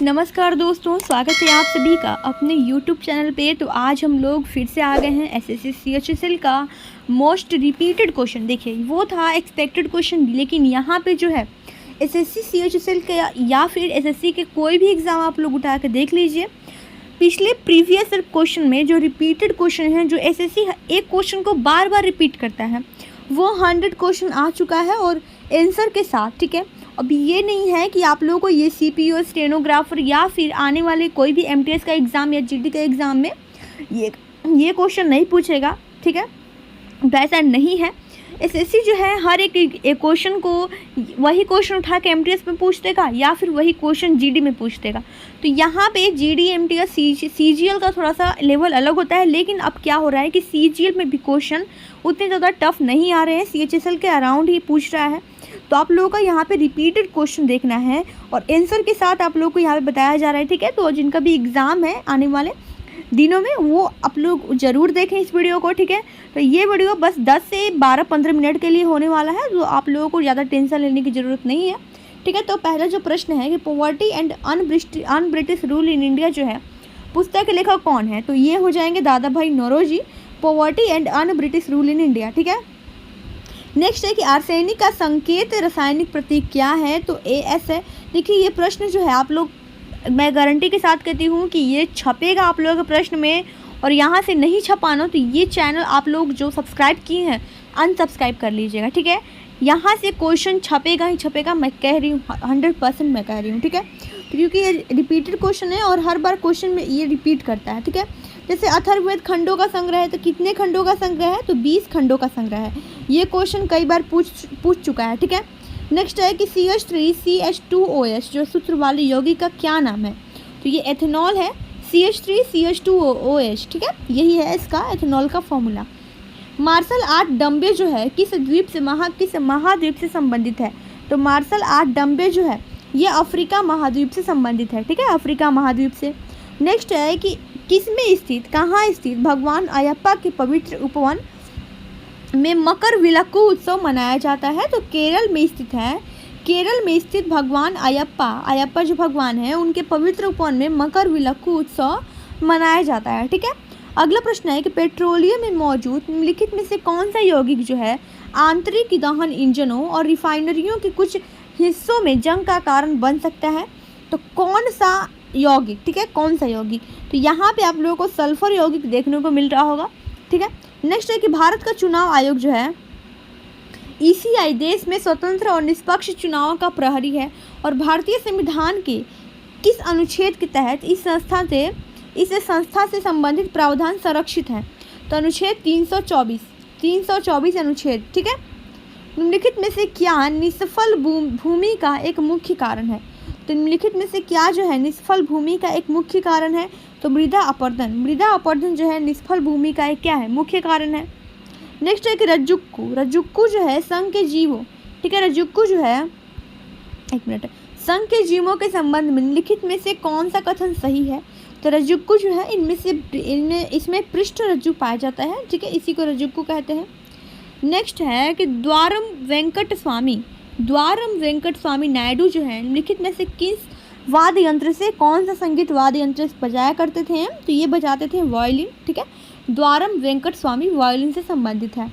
नमस्कार दोस्तों, स्वागत है आप सभी का अपने YouTube चैनल पे। तो आज हम लोग फिर से आ गए हैं एसएससी CHSL का मोस्ट रिपीटेड क्वेश्चन। देखिए, वो था एक्सपेक्टेड क्वेश्चन, लेकिन यहाँ पे जो है एसएससी CHSL के या फिर एसएससी के कोई भी एग्ज़ाम आप लोग उठा के देख लीजिए, पिछले प्रीवियस क्वेश्चन में जो रिपीटेड क्वेश्चन है, जो एसएससी एक क्वेश्चन को बार बार रिपीट करता है, वो 100 क्वेश्चन आ चुका है और आंसर के साथ। ठीक है, अब ये नहीं है कि आप लोगों को ये CPO, स्टेनोग्राफर या फिर आने वाले कोई भी MTS का एग्ज़ाम या GD का एग्ज़ाम में ये क्वेश्चन नहीं पूछेगा। ठीक है, तो ऐसा नहीं है। एसएससी जो है हर एक क्वेश्चन को वही क्वेश्चन उठा के MTS में पूछ देगा या फिर वही क्वेश्चन GD में पूछ देगा। तो यहाँ पे GD, MTS, CGL का थोड़ा सा लेवल अलग होता है, लेकिन अब क्या हो रहा है कि CGL में भी क्वेश्चन उतने ज़्यादा टफ नहीं आ रहे हैं, CHSL के अराउंड ही पूछ रहा है। तो आप लोगों का यहाँ पे रिपीटेड क्वेश्चन देखना है और आंसर के साथ आप लोगों को यहाँ पे बताया जा रहा है। ठीक है, तो जिनका भी एग्ज़ाम है आने वाले दिनों में, वो आप लोग ज़रूर देखें इस वीडियो को। ठीक है, तो ये वीडियो बस 10 से 12-15 मिनट के लिए होने वाला है, तो आप लोगों को ज़्यादा टेंशन लेने की ज़रूरत नहीं है। ठीक है, तो पहला जो प्रश्न है कि poverty and un British rule in India जो है, पुस्तक के लेखक कौन है? तो ये हो जाएंगे Dadabhai Naoroji, poverty and un British rule in India. ठीक है, नेक्स्ट है कि आर्सेनिक का संकेत रासायनिक प्रतीक क्या है? तो AS है। देखिए, ये प्रश्न जो है आप लोग, मैं गारंटी के साथ कहती हूँ कि ये छपेगा आप लोगों के प्रश्न में, और यहाँ से नहीं छपाना तो ये चैनल आप लोग जो सब्सक्राइब किए हैं अनसब्सक्राइब कर लीजिएगा। ठीक है, यहाँ से क्वेश्चन छपेगा ही छपेगा, मैं कह रही हूँ, 100% मैं कह रही हूँ। ठीक है, क्योंकि ये रिपीटेड क्वेश्चन है और हर बार क्वेश्चन में ये रिपीट करता है। ठीक है, जैसे अथर्ववेद खंडों का संग्रह है, तो कितने खंडों का संग्रह है? तो 20 खंडों का संग्रह है। ये क्वेश्चन कई बार पूछ चुका है। ठीक है, नेक्स्ट है कि CH3CH2OH जो सूत्र वाले यौगिक का क्या नाम है? तो ये एथेनॉल है, CH3CH2OH। ठीक है, यही है इसका एथेनॉल का फॉर्मूला। मार्शल आर्ट डंबे जो है किस महाद्वीप से संबंधित है? तो मार्शल आर्ट डंबे जो है ये अफ्रीका महाद्वीप से संबंधित है। ठीक है, अफ्रीका महाद्वीप से। नेक्स्ट है कि किसमें स्थित, कहाँ स्थित भगवान अयप्पा के पवित्र उपवन में मकर विलक्कू उत्सव मनाया जाता है? तो केरल में स्थित है। केरल में स्थित भगवान अयप्पा जो भगवान है, उनके पवित्र उपवन में मकर विलक्कू उत्सव मनाया जाता है। ठीक है, अगला प्रश्न है कि पेट्रोलियम में मौजूद निम्नलिखित में से कौन सा यौगिक जो है आंतरिक दहन इंजनों और रिफाइनरियों के कुछ हिस्सों में जंग का कारण बन सकता है? तो कौन सा यौगिक? ठीक है, कौन सा यौगिक? तो यहाँ पे आप लोगों को सल्फर यौगिक देखने को मिल रहा होगा। ठीक है, नेक्स्ट है कि भारत का चुनाव आयोग जो है ECI देश में स्वतंत्र और निष्पक्ष चुनाव का प्रहरी है और भारतीय संविधान के किस अनुच्छेद के तहत इस संस्था से संबंधित प्रावधान संरक्षित हैं? तो अनुच्छेद 324 अनुच्छेद। ठीक है, निम्नलिखित में से क्या निष्फल भूमि का एक मुख्य कारण है? तो निम्नलिखित में से क्या जो है निष्फल भूमि का एक मुख्य कारण है? तो मृदा अपरदन जो है निष्फल भूमि का एक क्या है, मुख्य कारण है। नेक्स्ट है कि रज्जुक्कू जो है संघ के जीवों, ठीक है, रज्जुक्कू जो है, एक मिनट, संघ के जीवों के संबंध में निम्नलिखित में से कौन सा कथन सही है? तो रज्जुक्कू जो है इसमें पृष्ठ रज्जु पाया जाता है। ठीक है, इसी को रज्जुक्कू कहते हैं। नेक्स्ट है कि द्वारम वेंकट स्वामी नायडू जो है निम्नलिखित में से किस वाद्य यंत्र से, कौन सा संगीत वाद्य यंत्र से बजाया करते थे? तो ये बजाते थे वायलिन। ठीक है, द्वारम वेंकट स्वामी वायलिन से संबंधित है।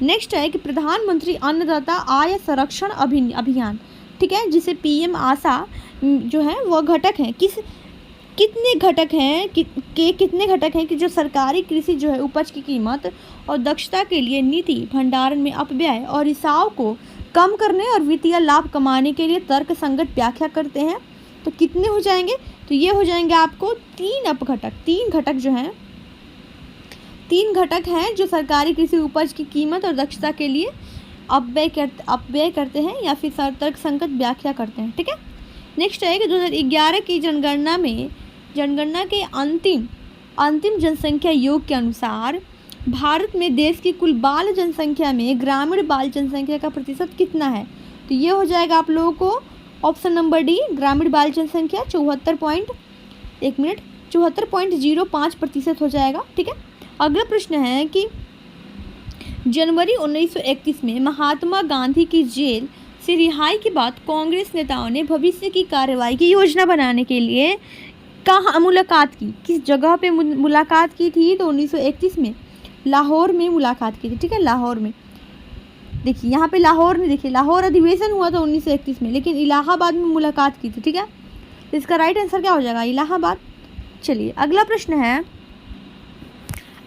नेक्स्ट है कि प्रधानमंत्री अन्नदाता आय संरक्षण अभियान, ठीक है, जिसे PM आशा जो है वो घटक हैं, कितने घटक हैं कि जो सरकारी कृषि जो है उपज की कीमत और दक्षता के लिए नीति, भंडारण में अपव्यय और रिसाव को कम करने और वित्तीय लाभ कमाने के लिए तर्क संगत व्याख्या करते हैं? तो कितने हो जाएंगे? तो ये हो जाएंगे आपको 3 घटक हैं जो सरकारी कृषि उपज की कीमत और दक्षता के लिए अपव्यय करते हैं या फिर तर्क संगत व्याख्या करते हैं। ठीक है, नेक्स्ट है कि 2011 की जनगणना के अंतिम जनसंख्या योग के अनुसार भारत में देश की कुल बाल जनसंख्या में ग्रामीण बाल जनसंख्या का प्रतिशत कितना है? तो ये हो जाएगा आप लोगों को ऑप्शन नंबर डी, ग्रामीण बाल जनसंख्या 74.05% हो जाएगा। ठीक है, अगला प्रश्न है कि जनवरी 1931 में महात्मा गांधी की जेल से रिहाई के बाद कांग्रेस नेताओं ने भविष्य की कार्रवाई की योजना बनाने के लिए कहाँ मुलाकात की, किस जगह पे मुलाकात की थी? तो 1931 में लाहौर में मुलाकात की थी। ठीक है, लाहौर में। देखिए यहाँ पे लाहौर नहीं, देखिए लाहौर अधिवेशन हुआ था 1931 में, लेकिन इलाहाबाद में मुलाकात की थी। ठीक है, तो इसका राइट आंसर क्या हो जाएगा? इलाहाबाद। चलिए अगला प्रश्न है,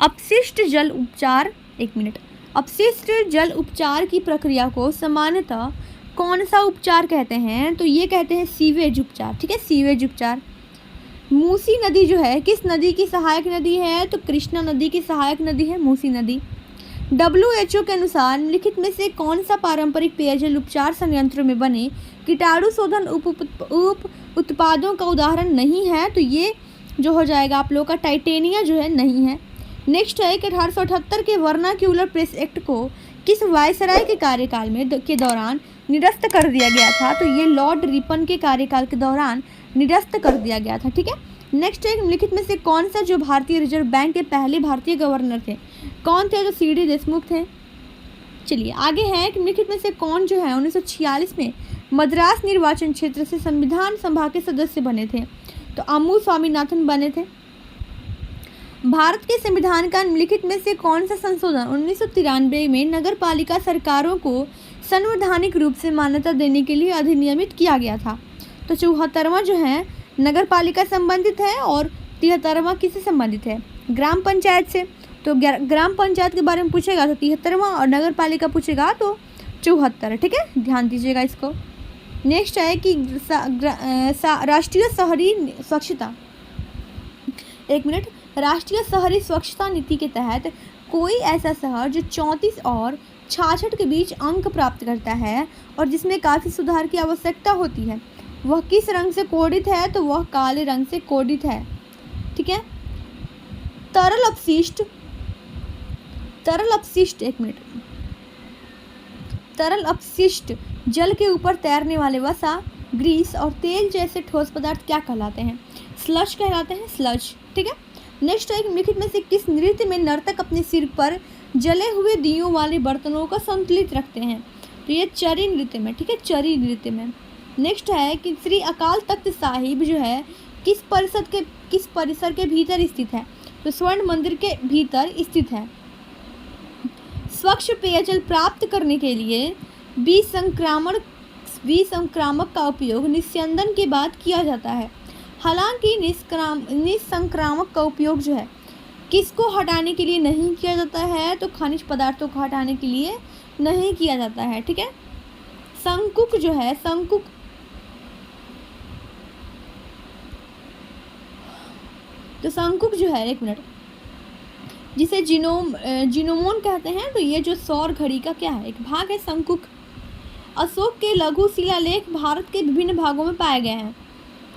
अपशिष्ट जल उपचार, एक मिनट, अपशिष्ट जल उपचार की प्रक्रिया को सामान्यतः कौन सा उपचार कहते हैं? तो ये कहते हैं सीवेज उपचार। ठीक है, सीवेज उपचार। मूसी नदी जो है किस नदी की सहायक नदी है? तो कृष्णा नदी की सहायक नदी है मूसी नदी। WHO के अनुसार निम्नलिखित में से कौन सा पारंपरिक पेयजल उपचार संयंत्रों में बने कीटाणु शोधन उप उत्पादों का उदाहरण नहीं है? तो ये जो हो जाएगा आप लोगों का टाइटेनिया जो है नहीं है। नेक्स्ट है कि 1878 के वर्नाक्यूलर प्रेस एक्ट को किस वायसराय के कार्यकाल में के दौरान निरस्त कर दिया गया था? तो ये लॉर्ड रिपन के कार्यकाल के दौरान निरस्त कर दिया गया था। ठीक है, नेक्स्ट है निम्नलिखित में से कौन सा जो भारतीय रिजर्व बैंक के पहले भारतीय गवर्नर थे? कौन थे? तो CD देशमुख थे। चलिए आगे है कि निम्नलिखित में से कौन जो है 1946 में मद्रास निर्वाचन क्षेत्र से संविधान सभा के सदस्य बने थे? तो अमू स्वामीनाथन बने थे। भारत के संविधान का निम्नलिखित में से कौन सा संशोधन 1993 में नगर पालिका सरकारों को संवैधानिक रूप से मान्यता देने के लिए अधिनियमित किया गया था? तो 74वां जो है नगर पालिका संबंधित है और 73वां किससे संबंधित है? ग्राम पंचायत से। तो ग्राम पंचायत के बारे में पूछेगा तो 73वां और नगर पालिका पूछेगा तो 74। ठीक है, ध्यान दीजिएगा इसको। नेक्स्ट है कि राष्ट्रीय शहरी स्वच्छता, एक मिनट, राष्ट्रीय शहरी स्वच्छता नीति के तहत कोई ऐसा शहर जो 34 और 66 के बीच अंक प्राप्त करता है और जिसमें काफ़ी सुधार की आवश्यकता होती है, वह किस रंग से कोडित है? तो वह काले रंग से कोडित है। ठीक है, तरल अपशिष्ट, एक मिनट, तरल अपशिष्ट जल के ऊपर तैरने वाले वसा, ग्रीस और तेल जैसे ठोस पदार्थ क्या कहलाते हैं? स्लज कहलाते हैं, स्लज। ठीक है, नेक्स्ट है निम्नलिखित में से किस नृत्य में नर्तक अपने सिर पर जले हुए दियों वाले बर्तनों को संतुलित रखते हैं? तो ये चरी नृत्य में। ठीक है, चरी नृत्य में। नेक्स्ट है कि श्री अकाल तख्त साहिब जो है किस परिसर के भीतर स्थित है? तो स्वर्ण मंदिर के भीतर स्थित है। स्वच्छ पेयजल प्राप्त करने के लिए विसंक्रामक का उपयोग निस्यंदन के बाद किया जाता है। हालांकि निस्संक्रामक का उपयोग जो है किसको हटाने के लिए नहीं किया जाता है? तो खनिज पदार्थों को हटाने के लिए नहीं किया जाता है। ठीक है, संकुक जो है, संकुक जो है, एक मिनट, जिसे जिनोमोन कहते हैं, तो ये जो सौर घड़ी का क्या है? एक भाग है संकुक। अशोक के लघु शिलालेख भारत के विभिन्न भागों में पाए गए हैं।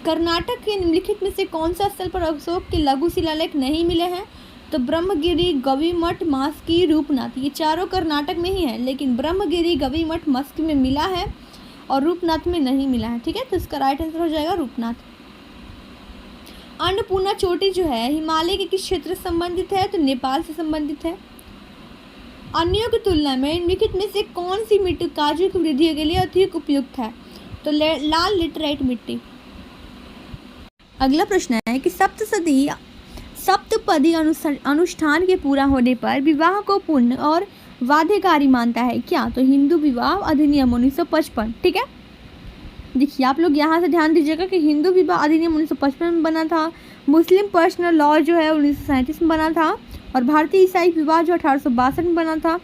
कर्नाटक के निम्नलिखित में से कौन सा स्थल पर अशोक के लघु शिलालेख नहीं मिले हैं? तो ब्रह्मगिरी, गविमठ, मास्की, रूपनाथ। ये चारों कर्नाटक में ही है, लेकिन ब्रह्मगिरी, गविमठ, मास्की में मिला है और रूपनाथ में नहीं मिला है। ठीक है, तो इसका राइट आंसर हो जाएगा रूपनाथ। अन्नपूर्णा चोटी जो है हिमालय के किस क्षेत्र से संबंधित है? तो नेपाल से संबंधित है। अन्यों की तुलना में निम्नलिखित में से कौन सी मिट्टी काजू की वृद्धि के लिए अधिक उपयुक्त है? तो लाल लेटराइट मिट्टी। अगला प्रश्न है कि सप्तपदी अनुष्ठान के पूरा होने पर विवाह को पुण्य और बाध्यकारी मानता है क्या? तो हिंदू विवाह अधिनियम 1955। ठीक है, देखिए आप लोग यहाँ से ध्यान दीजिएगा कि हिंदू विवाह अधिनियम 1955 में बना था, मुस्लिम पर्सनल लॉ जो है 1937 में बना था, और भारतीय ईसाई विवाह जो 1862 में बना था,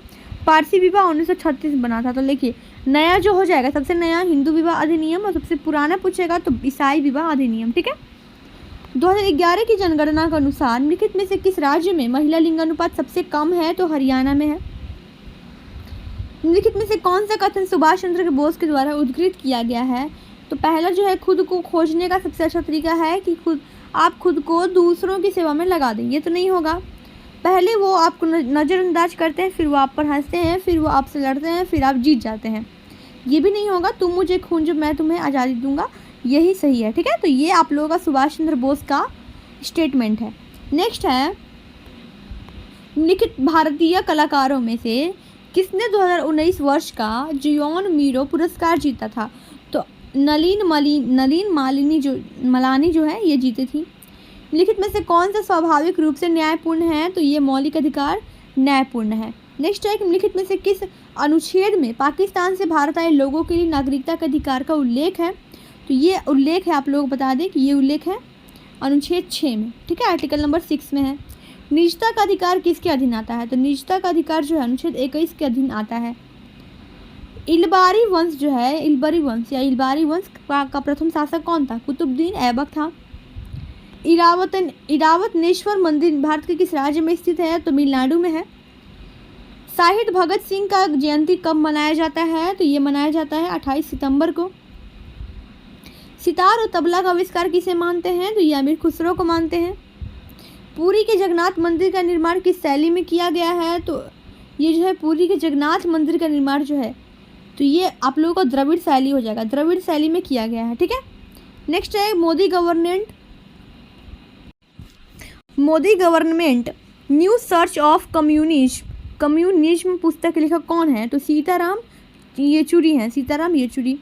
पारसी विवाह 1936 में बना था। तो देखिए नया जो हो जाएगा, सबसे नया हिंदू विवाह अधिनियम और सबसे पुराना पूछेगा तो ईसाई विवाह अधिनियम। ठीक है, 2011 की जनगणना के अनुसार निम्नलिखित में से किस राज्य में महिला लिंगानुपात सबसे कम है? तो हरियाणा में है। निम्नलिखित में से कौन सा कथन सुभाष चंद्र बोस के द्वारा उद्धृत किया गया है? तो पहला जो है खुद को खोजने का सबसे अच्छा तरीका है कि आप खुद को दूसरों की सेवा में लगा दें। ये तो नहीं होगा, पहले वो आपको नज़रअंदाज करते हैं, फिर वो आप पर हंसते हैं, फिर वो आपसे लड़ते हैं, फिर आप जीत जाते हैं। ये भी नहीं होगा, तुम मुझे खून जब मैं तुम्हें आज़ादी दूंगा, यही सही है। ठीक है, तो ये आप लोगों का सुभाष चंद्र बोस का स्टेटमेंट है। नेक्स्ट है निम्नलिखित भारतीय कलाकारों में से किसने 2019 वर्ष का जियोन मीरो पुरस्कार जीता था? तो नलीन मलानी जो है ये जीती थी। निम्नलिखित में से कौन सा स्वाभाविक रूप से न्यायपूर्ण है? तो ये मौलिक अधिकार न्यायपूर्ण है। नेक्स्ट है कि निम्नलिखित में से किस अनुच्छेद में पाकिस्तान से भारत आए लोगों के लिए नागरिकता के अधिकार का उल्लेख है? तो ये उल्लेख है, आप लोग बता दें कि ये उल्लेख है अनुच्छेद 6 में, ठीक है, आर्टिकल नंबर 6 में है। निजता का अधिकार किसके अधीन आता है? तो निजता का अधिकार जो है अनुच्छेद 21 के अधीन आता है। इलबारी वंश जो है, इलबरी वंश या इलबारी वंश का प्रथम शासक कौन था? कुतुबुद्दीन ऐबक था। इरावतनेश्वर मंदिर भारत के किस राज्य में स्थित है? तो तमिलनाडु में है। शहीद भगत सिंह का जयंती कब मनाया जाता है? तो ये मनाया जाता है 28 सितंबर को। सितार और तबला का आविष्कार किसे मानते हैं? तो ये अमीर खुसरो को मानते हैं। पुरी के जगन्नाथ मंदिर का निर्माण किस शैली में किया गया है? तो ये जो है पुरी के जगन्नाथ मंदिर का निर्माण जो है तो ये आप लोगों को द्रविड़ शैली हो जाएगा, द्रविड़ शैली में किया गया है, ठीक है। नेक्स्ट है Modi government new search of communism पुस्तक के लेखक कौन है? तो सीताराम येचुरी हैं, सीताराम येचुरी।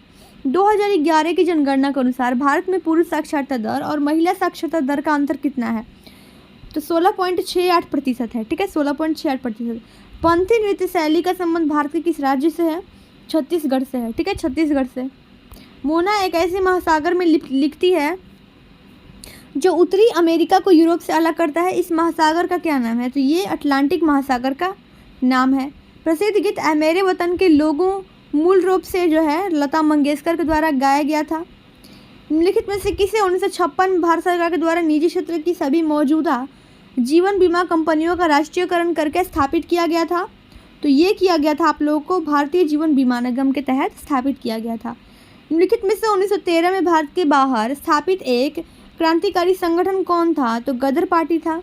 2011 की जनगणना के अनुसार भारत में पुरुष साक्षरता दर और महिला साक्षरता दर का अंतर कितना है? तो 16.68% है, ठीक है, 16.68%। पंथी नृत्य शैली का संबंध भारत के किस राज्य से है? छत्तीसगढ़ से है, ठीक है, छत्तीसगढ़ से। मोना एक ऐसे महासागर में लिखती है जो उत्तरी अमेरिका को यूरोप से अलग करता है। इस महासागर का क्या नाम है? तो ये अटलांटिक महासागर का नाम है। प्रसिद्ध गीत ऐ मेरे वतन के लोगों मूल रूप से जो है लता मंगेशकर के द्वारा गाया गया था। निम्नलिखित में से किसे 1956 में भारत सरकार के द्वारा निजी क्षेत्र की सभी मौजूदा जीवन बीमा कंपनियों का राष्ट्रीयकरण करके स्थापित किया गया था? तो ये किया गया था आप लोगों को भारतीय जीवन बीमा निगम के तहत स्थापित किया गया था। निम्नलिखित में से 1913 में भारत के बाहर स्थापित एक क्रांतिकारी संगठन कौन था? तो गदर पार्टी था।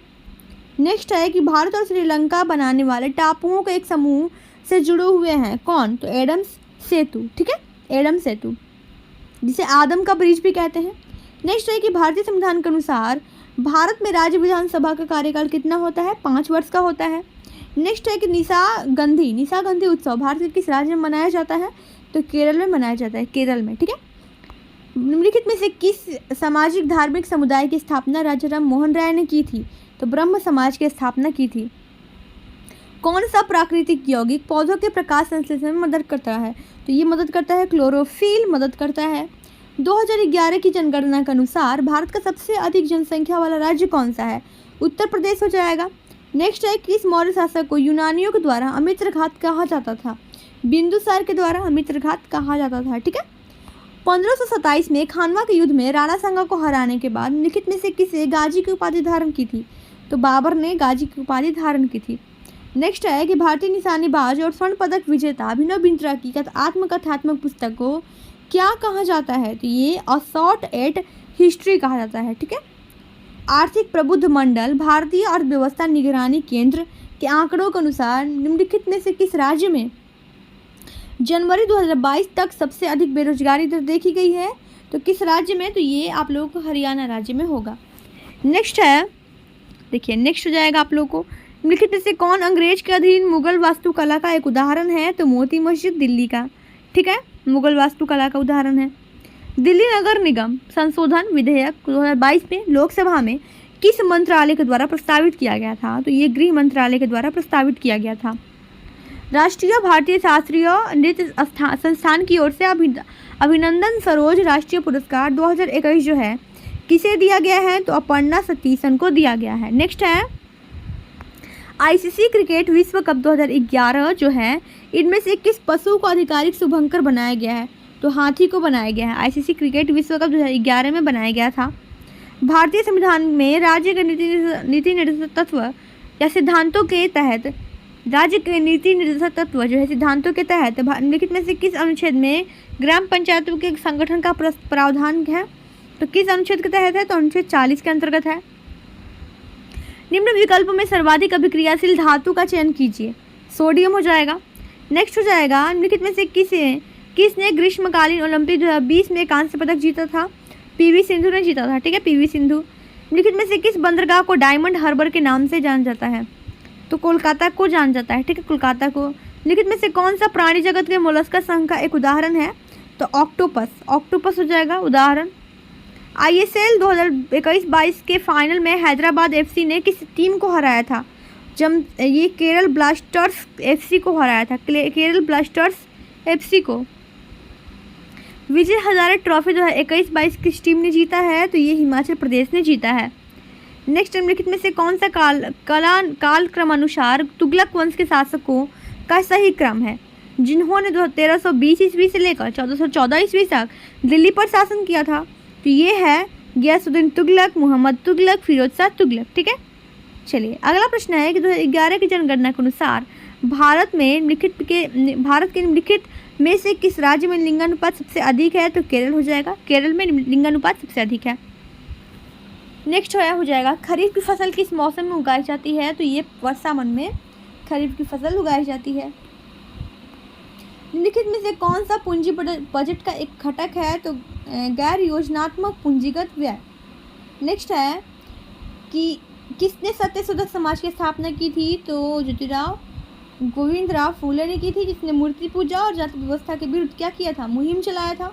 नेक्स्ट है कि भारत और श्रीलंका बनाने वाले टापुओं के एक समूह से जुड़े हुए हैं कौन? तो एडम्स सेतु, ठीक है, एडम सेतु, जिसे आदम का ब्रिज भी कहते हैं। नेक्स्ट है कि भारतीय संविधान के अनुसार भारत में राज्य विधानसभा का कार्यकाल कितना होता है? 5 वर्ष का होता है। नेक्स्ट है कि निशा गांधी उत्सव भारत के किस राज्य में मनाया जाता है? तो केरल में मनाया जाता है, केरल में, ठीक है। निम्नलिखित में से किस सामाजिक धार्मिक समुदाय की स्थापना राजा राम मोहन राय ने की थी? तो ब्रह्म समाज की स्थापना की थी। कौन सा प्राकृतिक यौगिक पौधों के प्रकाश संश्लेषण में मदद करता है? तो ये मदद करता है क्लोरोफिल मदद करता है। 2011 की जनगणना के अनुसार भारत का सबसे अधिक जनसंख्या वाला राज्य कौन सा है? उत्तर प्रदेश हो जाएगा। नेक्स्ट है किस मौर्य शासक को यूनानियों के द्वारा अमित्रघात कहा जाता था? बिंदुसार के द्वारा अमित्रघात कहा जाता था, ठीक है। 1527 में खानवा के युद्ध में राणा सांगा को हराने के बाद निम्नलिखित में से किसे गाजी की उपाधि धारण की थी? तो बाबर ने गाजी की उपाधि धारण की थी। नेक्स्ट है कि भारतीय निशानेबाज और स्वर्ण पदक विजेता अभिनव बिंद्रा की आत्मकथात्मक पुस्तक को क्या कहा जाता है? तो ये अ शॉट एट हिस्ट्री कहा जाता है, ठीक है। आर्थिक प्रबुद्ध मंडल भारतीय अर्थव्यवस्था निगरानी केंद्र के आंकड़ों के अनुसार निम्नलिखित में से किस राज्य में जनवरी 2022 तक सबसे अधिक बेरोजगारी दर देखी गई है? तो किस राज्य में? तो ये आप लोगों को हरियाणा राज्य में होगा। नेक्स्ट है, देखिए नेक्स्ट हो जाएगा आप लोगों को निम्नलिखित में से कौन अंग्रेज के अधीन मुगल वास्तुकला का एक उदाहरण है? तो मोती मस्जिद दिल्ली का, ठीक है, मुगल वास्तुकला का उदाहरण है। दिल्ली नगर निगम संशोधन विधेयक 2022 में लोकसभा में किस मंत्रालय के द्वारा प्रस्तावित किया गया था? तो ये गृह मंत्रालय के द्वारा प्रस्तावित किया गया था। राष्ट्रीय भारतीय शास्त्रीय नृत्य संस्थान की ओर से अभिनंदन सरोज राष्ट्रीय पुरस्कार 2021 जो है किसे दिया गया है? तो अपर्णा सतीशन को दिया गया है। नेक्स्ट है आईसीसी क्रिकेट विश्व कप 2011 जो है इनमें से किस पशु को आधिकारिक शुभंकर बनाया गया है? तो हाथी को बनाया गया है। आईसीसी क्रिकेट विश्व कप 2011 में बनाया गया था। भारतीय संविधान में राज्य के नीति निर्देशक तत्व या सिद्धांतों के तहत राज्य के नीति निर्देशक तत्व जो है सिद्धांतों के तहत निम्नलिखित में से किस अनुच्छेद में ग्राम पंचायतों के संगठन का प्रावधान है? तो किस अनुच्छेद के तहत है? तो अनुच्छेद 40 के अंतर्गत है। निम्न विकल्प में सर्वाधिक अभिक्रियाशील धातु का चयन कीजिए। सोडियम हो जाएगा। नेक्स्ट हो जाएगा निम्नलिखित में से किसने ग्रीष्मकालीन ओलंपिक 2020 में कांस्य पदक जीता था? पीवी सिंधु ने जीता था, ठीक है, पीवी सिंधु। निम्नलिखित में से किस बंदरगाह को डायमंड हार्बर के नाम से जाना जाता है? तो कोलकाता को जाना जाता है, ठीक है, कोलकाता को। निम्नलिखित में से कौन सा प्राणी जगत के मोलस्का संघ का एक उदाहरण है? तो ऑक्टोपस, ऑक्टोपस हो जाएगा उदाहरण। ISL 2021-22 के फाइनल में हैदराबाद FC ने किस टीम को हराया था? जब ये केरल ब्लास्टर्स FC को हराया था, केरल ब्लास्टर्स FC को। विजय हजारे ट्रॉफी 2021-22 किस टीम ने जीता है? तो ये हिमाचल प्रदेश ने जीता है। नेक्स्ट, निम्नलिखित में से कौन सा काल क्रमानुसार तुगलक वंश के शासकों का सही क्रम है, जिन्होंने 1320 ईस्वी से लेकर 1414 ईस्वी तक दिल्ली पर शासन किया था? तो ये है गयासुद्दीन तुगलक, मोहम्मद तुगलक, फिरोज शाह तुगलक। ठीक है, चलिए अगला प्रश्न है कि 2011 की जनगणना के अनुसार भारत के निम्नलिखित में से किस राज्य में लिंगानुपात सबसे अधिक है? तो केरल हो जाएगा, केरल में लिंगानुपात सबसे अधिक है। नेक्स्ट हो जाएगा खरीफ की फसल किस मौसम में उगाई जाती है? तो ये वर्षावन में खरीफ की फसल उगाई जाती है। निम्नलिखित में से कौन सा पूंजी बजट का एक घटक है? तो गैर योजनात्मक पूंजीगत व्यय। नेक्स्ट है कि किसने सत्यशोधक समाज की स्थापना की थी? तो ज्योतिराव गोविंदराव फूले ने की थी, जिसने मूर्ति पूजा और जाति व्यवस्था के विरुद्ध क्या किया था? मुहिम चलाया था।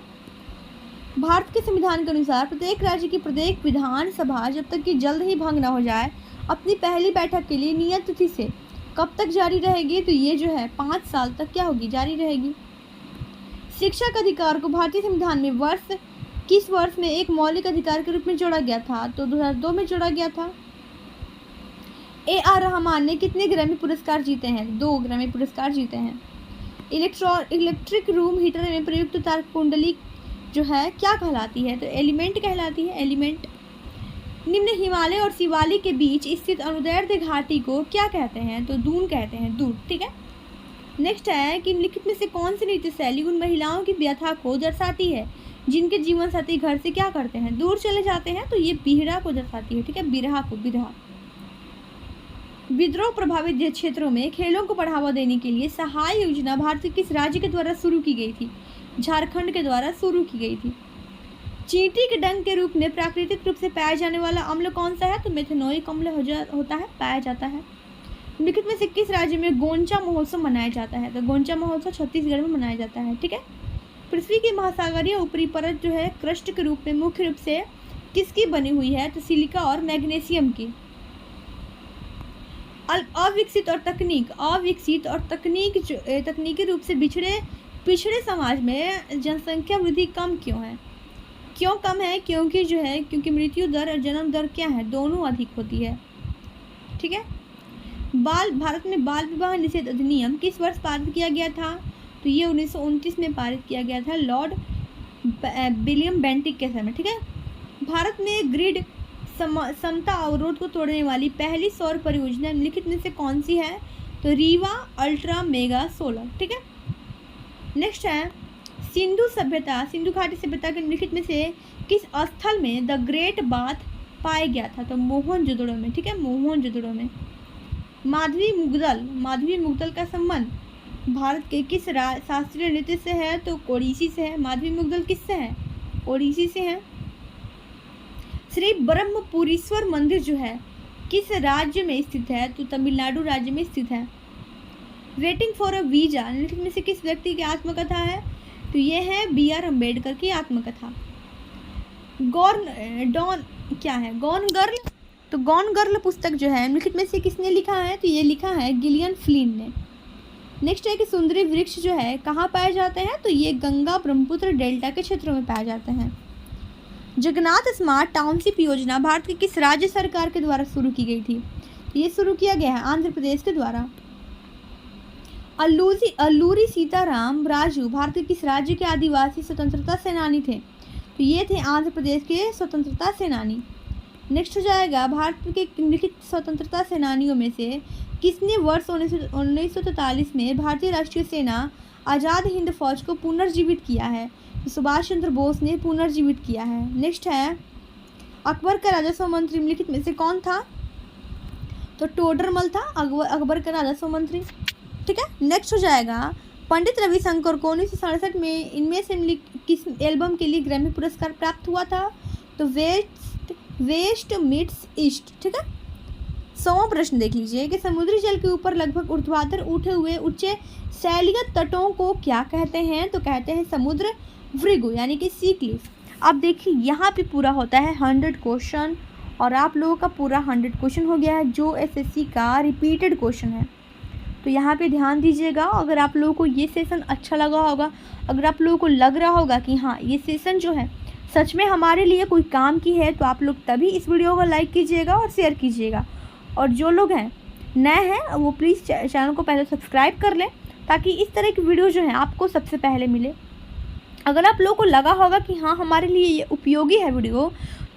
भारत के संविधान के अनुसार प्रत्येक राज्य की प्रत्येक विधानसभा जब तक कि जल्द ही भंग न हो जाए अपनी पहली बैठक के लिए नियत तिथि से कब तक जारी रहेगी? तो ये जो है 5 साल तक क्या होगी? जारी रहेगी। शिक्षा का अधिकार को भारतीय संविधान में किस वर्ष में एक मौलिक अधिकार के रूप में जोड़ा गया था? तो 2002 में जोड़ा गया था। AR रहमान ने कितने ग्रैमी पुरस्कार जीते हैं? 2 ग्रैमी पुरस्कार जीते हैं। इलेक्ट्रिक रूम हीटर में प्रयुक्त तार कुंडली जो है क्या कहलाती है? तो एलिमेंट कहलाती है, एलिमेंट। निम्न हिमालय और शिवालिक के बीच स्थित अनुदैर्ध्य घाटी को क्या कहते हैं? तो दून कहते हैं, दून। ठीक है, नेक्स्ट है कि निम्नलिखित में से कौन सी नृत्य शैली उन महिलाओं की व्यथा को दर्शाती है जिनके जीवन साथी घर से क्या करते हैं? दूर चले जाते हैं। तो ये बिरहा को दर्शाती है। ठीक है, बिरहा को, बिरहा। विद्रोह प्रभावित क्षेत्रों में खेलों को बढ़ावा देने के लिए सहाय योजना भारत के किस राज्य के द्वारा शुरू की गई थी? झारखंड के द्वारा शुरू की गई थी। चींटी के डंक के रूप में प्राकृतिक रूप से पाया जाने वाला अम्ल कौन सा है? तो मेथनोइक अम्ल होता है, पाया जाता है। निम्नलिखित में से किस राज्य में गोंचा महोत्सव मनाया जाता है? तो गोंचा महोत्सव छत्तीसगढ़ में मनाया जाता है। ठीक है, पृथ्वी की महासागरीय ऊपरी परत जो है क्रस्ट के रूप में मुख्य रूप से किसकी बनी हुई है? तो सिलिका और मैग्नीशियम की। अविकसित और तकनीकी रूप से पिछड़े समाज में जनसंख्या वृद्धि कम क्यों है? क्यों कम है? क्योंकि मृत्यु दर और जन्म दर क्या है? दोनों अधिक होती है। ठीक है, भारत में बाल विवाह निषेध अधिनियम किस वर्ष पारित किया गया था? तो ये 1929 में पारित किया गया था, लॉर्ड विलियम बेंटिक के समय। ठीक है, भारत में ग्रिड समता अवरोध को तोड़ने वाली पहली सौर परियोजना निम्नलिखित में से कौन सी है? तो रीवा अल्ट्रा मेगा सोलर। ठीक है, नेक्स्ट है सिंधु घाटी सभ्यता के निम्नलिखित में से किस स्थल में द ग्रेट बाथ पाया गया था? तो मोहनजोदड़ो में। ठीक है, मोहनजोदड़ो में। माधवी मुगदल का संबंध भारत के किस शास्त्रीय नृत्य से है? तो ओडिसी से है। माधवी मुगदल किससे है? ओडिसी से है। श्री ब्रह्मपुरीश्वर मंदिर जो है किस राज्य में स्थित है? तो तमिलनाडु राज्य में स्थित है। वेटिंग फॉर अ वीजा निम्नलिखित में से किस व्यक्ति की आत्मकथा है? तो ये है BR अम्बेडकर की आत्मकथा। Gone girl. तो गॉन गर्ल पुस्तक जो है निम्नलिखित में से किसने लिखा है? तो ये लिखा है गिलियन फ्लिन ने। नेक्स्ट है कि सुंदरी वृक्ष जो है कहाँ पाए जाते हैं? तो ये गंगा ब्रह्मपुत्र डेल्टा के क्षेत्रों में पाए जाते हैं। जगन्नाथ स्मार्ट टाउनशिप योजना भारत की किस राज्य सरकार के द्वारा शुरू की गई थी? ये शुरू किया गया है आंध्र प्रदेश के द्वारा। अल्लूरी सीताराम राजू भारत के किस राज्य के आदिवासी स्वतंत्रता सेनानी थे? तो ये थे आंध्र प्रदेश के स्वतंत्रता सेनानी। नेक्स्ट हो जाएगा भारत के निम्नलिखित स्वतंत्रता सेनानियों में से किसने वर्ष 1943 में भारतीय राष्ट्रीय सेना आज़ाद हिंद फौज को पुनर्जीवित किया है? तो सुभाष चंद्र बोस ने पुनर्जीवित किया है। नेक्स्ट है अकबर का राजस्व मंत्री निम्नलिखित में से कौन था? तो टोडरमल था अकबर का राजस्व मंत्री। ठीक है, नेक्स्ट हो जाएगा पंडित रविशंकर को 1967 में इनमें से किस एल्बम के लिए ग्रैमी पुरस्कार प्राप्त हुआ था? तो वेस्ट मीट्स ईस्ट। ठीक है, 100वां प्रश्न देख लीजिए कि समुद्री जल के ऊपर लगभग ऊर्ध्वाधर उठे हुए ऊंचे शैलीय तटों को क्या कहते हैं? तो कहते हैं समुद्र भृगु यानी कि सी क्लिफ। अब देखिए यहाँ पे पूरा होता है 100 क्वेश्चन और आप लोगों का पूरा 100 क्वेश्चन हो गया है जो एसएससी का रिपीटेड क्वेश्चन है। तो यहाँ पे ध्यान दीजिएगा। अगर आप लोगों को ये सेशन अच्छा लगा होगा, अगर आप लोगों को लग रहा होगा कि हाँ ये सेशन जो है सच में हमारे लिए कोई काम की है, तो आप लोग तभी इस वीडियो को लाइक कीजिएगा और शेयर कीजिएगा। और जो लोग हैं नए हैं वो प्लीज़ चैनल को पहले सब्सक्राइब कर लें ताकि इस तरह की वीडियो जो है आपको सबसे पहले मिले। अगर आप लोगों को लगा होगा कि हाँ हमारे लिए ये उपयोगी है वीडियो,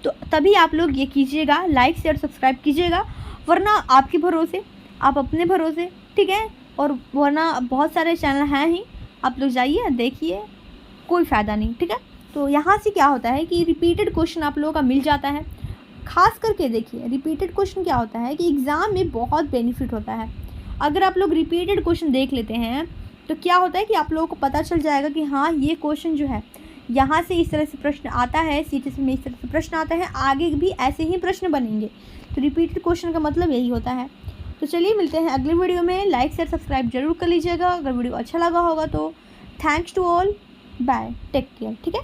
तो तभी आप लोग ये कीजिएगा, लाइक शेयर सब्सक्राइब कीजिएगा। वरना आपके भरोसे, आप अपने भरोसे, ठीक है, और वरना बहुत सारे चैनल हैं ही, आप लोग जाइए देखिए, कोई फ़ायदा नहीं, ठीक है। तो यहाँ से क्या होता है कि रिपीटेड क्वेश्चन आप लोगों का मिल जाता है। खास करके देखिए रिपीटेड क्वेश्चन क्या होता है कि एग्ज़ाम में बहुत बेनिफिट होता है। अगर आप लोग रिपीटेड क्वेश्चन देख लेते हैं तो क्या होता है कि आप लोगों को पता चल जाएगा कि हाँ ये क्वेश्चन जो है यहाँ से इस तरह से प्रश्न आता है, सीटीसी में इस तरह से प्रश्न आता है, आगे भी ऐसे ही प्रश्न बनेंगे। तो रिपीटेड क्वेश्चन का मतलब यही होता है। तो चलिए मिलते हैं अगले वीडियो में। लाइक शेयर सब्सक्राइब जरूर कर लीजिएगा। अगर वीडियो अच्छा लगा होगा तो thanks to all, bye, take care, ठीक है।